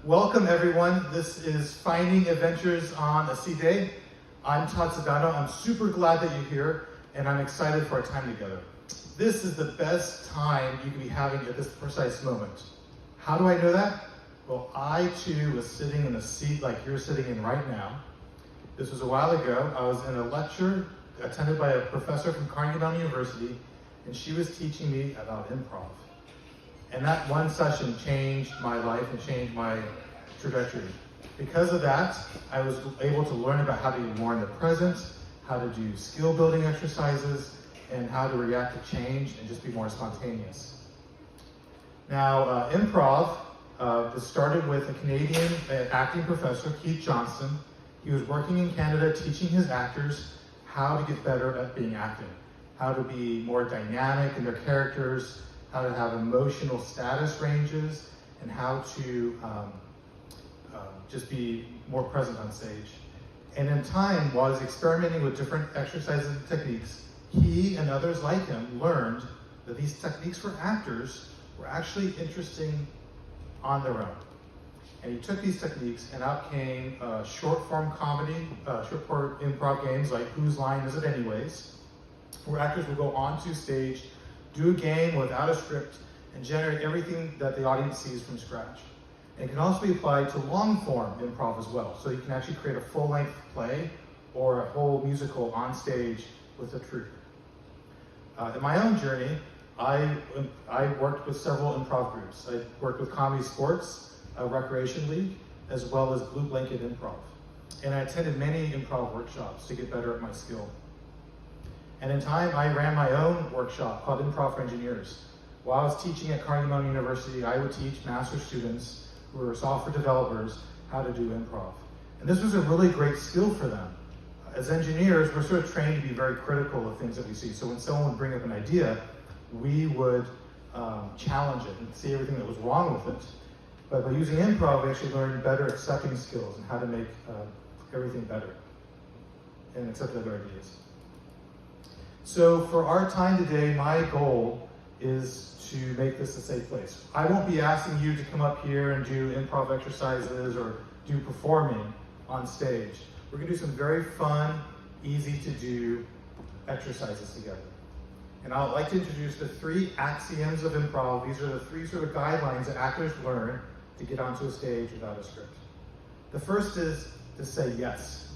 Welcome everyone. This is Finding Adventures on a Sea Day. I'm Todd Sedano. I'm super glad that you're here and I'm excited for our time together. This is the best time you can be having at this precise moment. How do I know that? Well, I too was sitting in a seat like you're sitting in right now. This was a while ago. I was in a lecture attended by a professor from Carnegie Mellon University, and she was teaching me about improv. And that one session changed my life and changed my trajectory. Because of that, I was able to learn about how to be more in the present, how to do skill building exercises, and how to react to change and just be more spontaneous. Now, improv was started with a Canadian acting professor, Keith Johnston. He was working in Canada teaching his actors how to get better at being acting, how to be more dynamic in their characters, how to have emotional status ranges, and how to just be more present on stage. And in time, while he was experimenting with different exercises and techniques, he and others like him learned that these techniques for actors were actually interesting on their own. And he took these techniques and out came short form comedy, short form improv games like Whose Line Is It Anyways, where actors would go onto stage, do a game without a script, and generate everything that the audience sees from scratch. And it can also be applied to long form improv as well. So you can actually create a full length play or a whole musical on stage with a troupe. In my own journey, I worked with several improv groups. I worked with Comedy Sports, a recreation league, as well as Blue Blanket Improv. And I attended many improv workshops to get better at my skill. And in time, I ran my own workshop called Improv for Engineers. While I was teaching at Carnegie Mellon University, I would teach master's students who were software developers how to do improv. And this was a really great skill for them. As engineers, we're sort of trained to be very critical of things that we see. So when someone would bring up an idea, we would challenge it and see everything that was wrong with it. But by using improv, we actually learned better accepting skills and how to make everything better and accept other ideas. So for our time today, my goal is to make this a safe place. I won't be asking you to come up here and do improv exercises or do performing on stage. We're gonna do some very fun, easy to do exercises together. And I'd like to introduce the 3 axioms of improv. These are the 3 sort of guidelines that actors learn to get onto a stage without a script. The first is to say yes.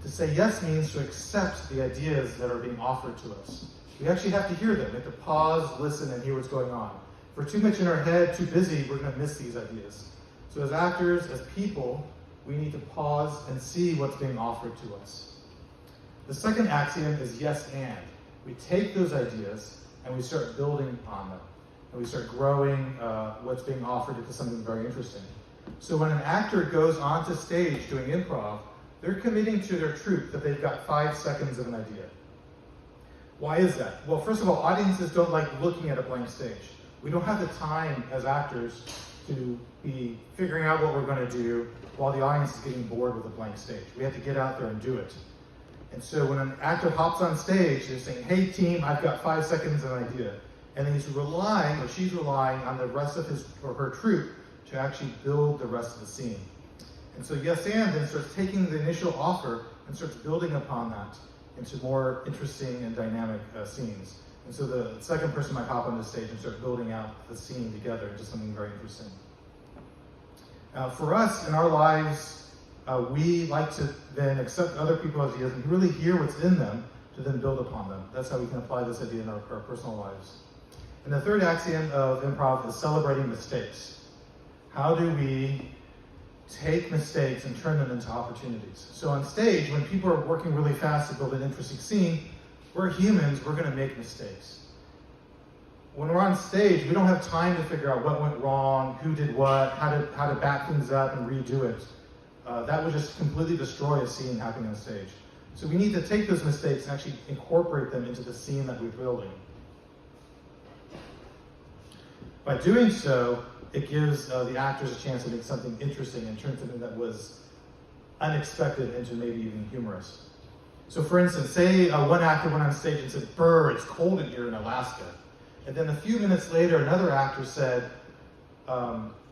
To say yes means to accept the ideas that are being offered to us. We actually have to hear them. We have to pause, listen, and hear what's going on. If we're too much in our head, too busy, we're going to miss these ideas. So as actors, as people, we need to pause and see what's being offered to us. The second axiom is yes and. We take those ideas and we start building upon them. And we start growing what's being offered into something very interesting. So when an actor goes onto stage doing improv, they're committing to their troupe that they've got 5 seconds of an idea. Why is that? Well, first of all, audiences don't like looking at a blank stage. We don't have the time as actors to be figuring out what we're going to do while the audience is getting bored with a blank stage. We have to get out there and do it. And so when an actor hops on stage, they're saying, hey team, I've got 5 seconds of an idea. And then he's relying, or she's relying on the rest of his or her troupe to actually build the rest of the scene. And so yes and then starts taking the initial offer and starts building upon that into more interesting and dynamic scenes. And so the second person might hop on the stage and start building out the scene together into something very interesting. For us in our lives, we like to then accept other people's ideas and really hear what's in them to then build upon them. That's how we can apply this idea in our personal lives. And the third axiom of improv is celebrating mistakes. How do we take mistakes and turn them into opportunities? So on stage, when people are working really fast to build an interesting scene, we're humans, we're gonna make mistakes. When we're on stage, we don't have time to figure out what went wrong, who did what, how to back things up and redo it. That would just completely destroy a scene happening on stage. So we need to take those mistakes and actually incorporate them into the scene that we're building. By doing so, it gives the actors a chance to make something interesting and turn something that was unexpected into maybe even humorous. So for instance, say one actor went on stage and said, "Brr, it's cold in here in Alaska." And then a few minutes later, another actor said,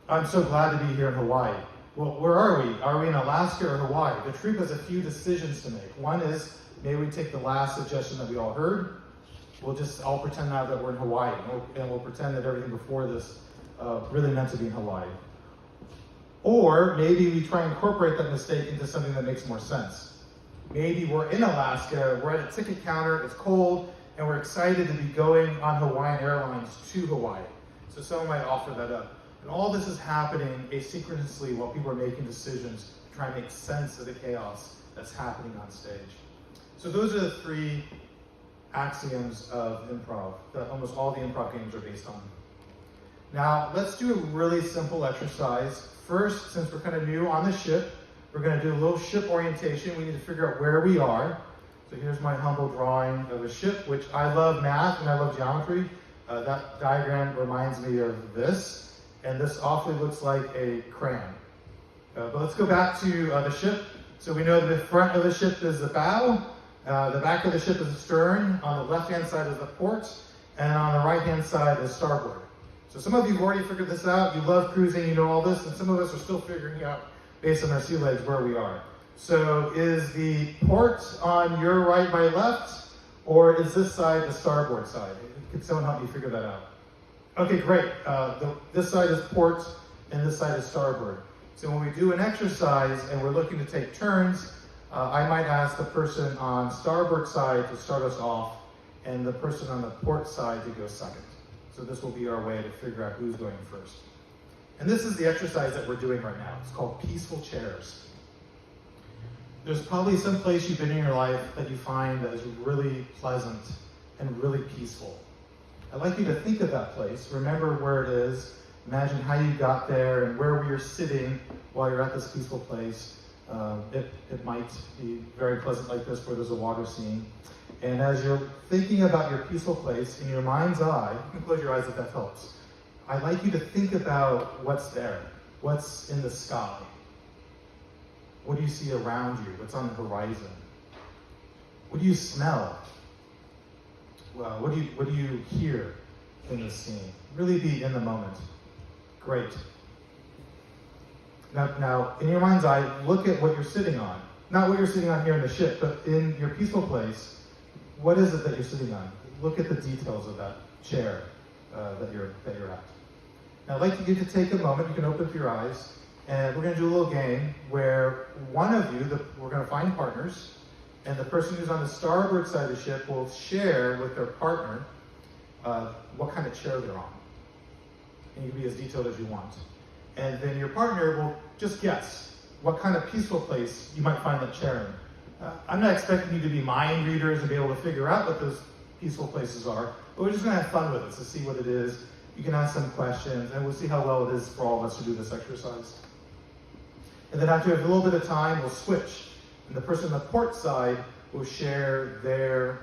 I'm so glad to be here in Hawaii. Well, where are we? Are we in Alaska or Hawaii? The troop has a few decisions to make. One is, maybe we take the last suggestion that we all heard. We'll just all pretend now that we're in Hawaii, and we'll pretend that everything before this really meant to be in Hawaii. Or maybe we try and incorporate that mistake into something that makes more sense. Maybe we're in Alaska, we're at a ticket counter, it's cold, and we're excited to be going on Hawaiian Airlines to Hawaii. So someone might offer that up. And all this is happening asynchronously while people are making decisions to try and make sense of the chaos that's happening on stage. So those are the three axioms of improv that almost all the improv games are based on. Now, let's do a really simple exercise. First, since we're kind of new on the ship, we're going to do a little ship orientation. We need to figure out where we are. So here's my humble drawing of a ship, which I love math and I love geometry. That diagram reminds me of this. And this awfully looks like a crayon. But let's go back to the ship. So we know the front of the ship is the bow, the back of the ship is the stern, on the left-hand side is the port, and on the right-hand side is starboard. So some of you have already figured this out. You love cruising, you know all this, and some of us are still figuring out, based on our sea legs, where we are. So is the port on your right, my left, or is this side the starboard side? Could someone help me figure that out? Okay, great. This side is port and this side is starboard. So when we do an exercise and we're looking to take turns, I might ask the person on starboard side to start us off and the person on the port side to go second. So this will be our way to figure out who's going first. And this is the exercise that we're doing right now. It's called peaceful chairs. There's probably some place you've been in your life that you find that is really pleasant and really peaceful. I'd like you to think of that place, remember where it is, imagine how you got there and where you're sitting while you're at this peaceful place. It might be very pleasant like this where there's a water scene. And as you're thinking about your peaceful place, in your mind's eye, you can close your eyes if that helps. I'd like you to think about what's there, what's in the sky. What do you see around you? What's on the horizon? What do you smell? Well, what do you hear in this scene? Really be in the moment. Great. Now, in your mind's eye, look at what you're sitting on. Not what you're sitting on here in the ship, but in your peaceful place, what is it that you're sitting on? Look at the details of that chair that you're at. Now, I'd like you to take a moment. You can open up your eyes, and we're going to do a little game where one of you, we're going to find partners, and the person who's on the starboard side of the ship will share with their partner what kind of chair they're on. And you can be as detailed as you want. And then your partner will just guess what kind of peaceful place you might find that chair in. I'm not expecting you to be mind readers and be able to figure out what those peaceful places are, but we're just going to have fun with it to see what it is. You can ask some questions, and we'll see how well it is for all of us to do this exercise. And then after a little bit of time, we'll switch. And the person on the port side will share their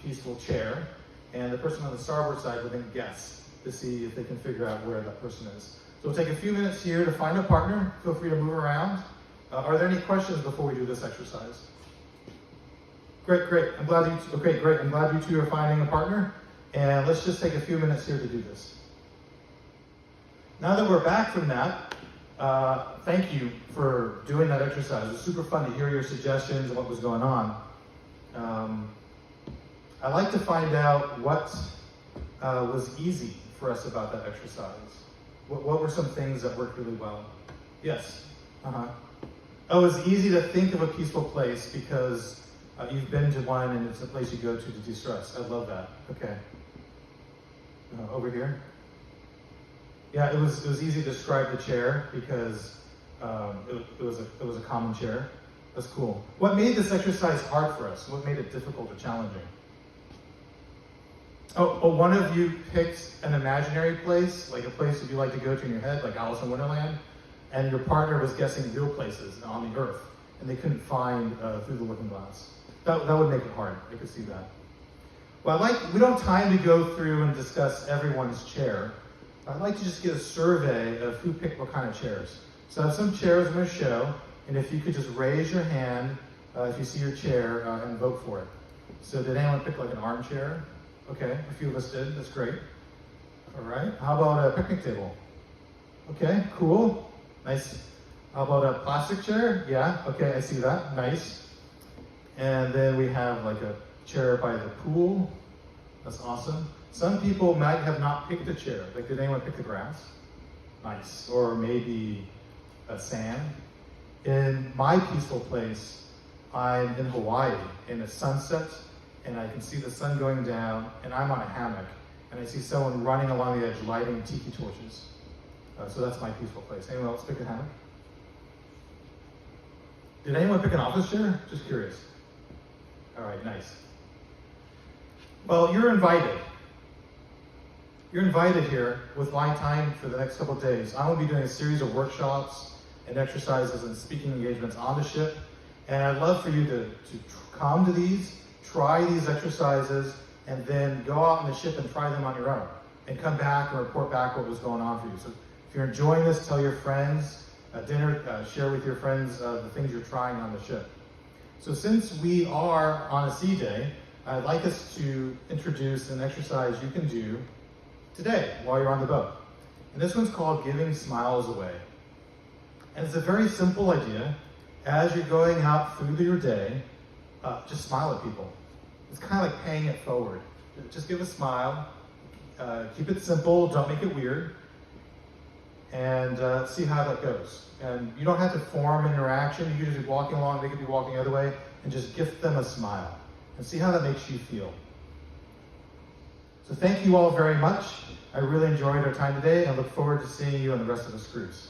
peaceful chair, and the person on the starboard side will then guess to see if they can figure out where that person is. So we'll take a few minutes here to find a partner. Feel free to move around. Are there any questions before we do this exercise? Great. I'm glad you two are finding a partner. And let's just take a few minutes here to do this. Now that we're back from that, thank you for doing that exercise. It was super fun to hear your suggestions and what was going on. I'd like to find out what was easy for us about that exercise. What were some things that worked really well? Yes. Oh, it was easy to think of a peaceful place because you've been to one and it's a place you go to de-stress. I love that. Okay. Over here. Yeah, it was easy to describe the chair because it was a common chair. That's cool. What made this exercise hard for us? What made it difficult or challenging? Oh, one of you picked an imaginary place, like a place that you like to go to in your head, like Alice in Wonderland, and your partner was guessing real places on the earth, and they couldn't find through the looking glass. That would make it hard. I could see that. Well, we don't have time to go through and discuss everyone's chair. I'd like to just get a survey of who picked what kind of chairs. So I have some chairs I'm going to show, and if you could just raise your hand if you see your chair and vote for it. So did anyone pick like an armchair? Okay, a few of us did. That's great. All right. How about a picnic table? Okay, cool. Nice. How about a plastic chair? Yeah, okay, I see that. Nice. And then we have like a chair by the pool. That's awesome. Some people might have not picked a chair. Like, did anyone pick the grass? Nice. Or maybe a sand. In my peaceful place, I'm in Hawaii in a sunset, and I can see the sun going down, and I'm on a hammock, and I see someone running along the edge lighting tiki torches. So that's my peaceful place. Anyone else pick a hammock? Did anyone pick an office chair? Just curious. All right, nice. Well, you're invited. You're invited here with Line Time for the next couple of days. I will be doing a series of workshops and exercises and speaking engagements on the ship. And I'd love for you to come to these, try these exercises, and then go out on the ship and try them on your own. And come back and report back what was going on for you. So if you're enjoying this, tell your friends. At dinner, share with your friends the things you're trying on the ship. So since we are on a sea day, I'd like us to introduce an exercise you can do today while you're on the boat. And this one's called Giving Smiles Away. And it's a very simple idea. As you're going out through your day, just smile at people. It's kind of like paying it forward. Just give a smile. Keep it simple. Don't make it weird. And see how that goes. And you don't have to form an interaction. You can just be walking along, they could be walking the other way, and just gift them a smile. And see how that makes you feel. So thank you all very much. I really enjoyed our time today, and look forward to seeing you on the rest of this cruise.